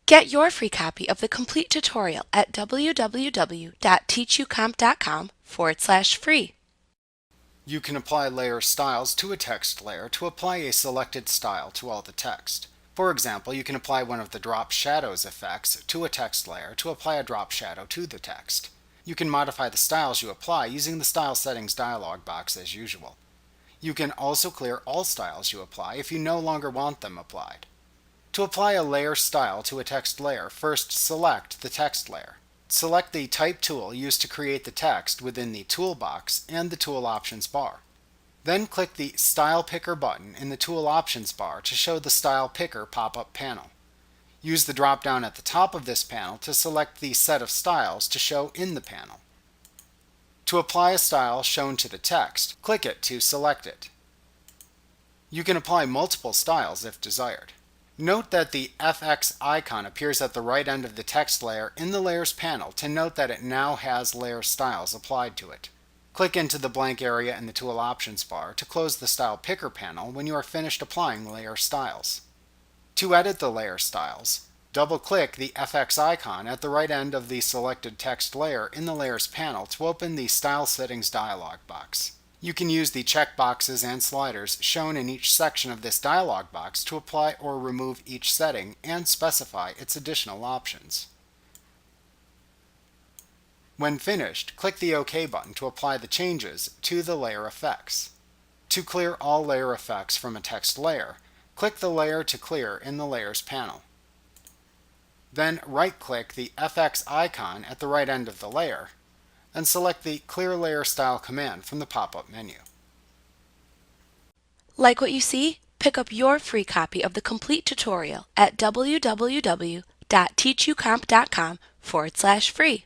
Get your free copy of the complete tutorial at www.teachucomp.com/free. You can apply layer styles to a text layer to apply a selected style to all the text. For example, you can apply one of the drop shadows effects to a text layer to apply a drop shadow to the text. You can modify the styles you apply using the Style Settings dialog box as usual. You can also clear all styles you apply if you no longer want them applied. To apply a layer style to a text layer, first select the text layer. Select the Type tool used to create the text within the toolbox and the Tool Options bar. Then click the Style Picker button in the Tool Options bar to show the Style Picker pop-up panel. Use the drop-down at the top of this panel to select the set of styles to show in the panel. To apply a style shown to the text, click it to select it. You can apply multiple styles if desired. Note that the FX icon appears at the right end of the text layer in the Layers panel to note that it now has layer styles applied to it. Click into the blank area in the Tool Options bar to close the Style Picker panel when you are finished applying layer styles. To edit the layer styles, double-click the FX icon at the right end of the selected text layer in the Layers panel to open the Style Settings dialog box. You can use the checkboxes and sliders shown in each section of this dialog box to apply or remove each setting and specify its additional options. When finished, click the OK button to apply the changes to the layer effects. To clear all layer effects from a text layer, click the layer to clear in the Layers panel. Then right-click the FX icon at the right end of the layer and select the Clear Layer Style command from the pop-up menu. Like what you see? Pick up your free copy of the complete tutorial at www.teachucomp.com/free.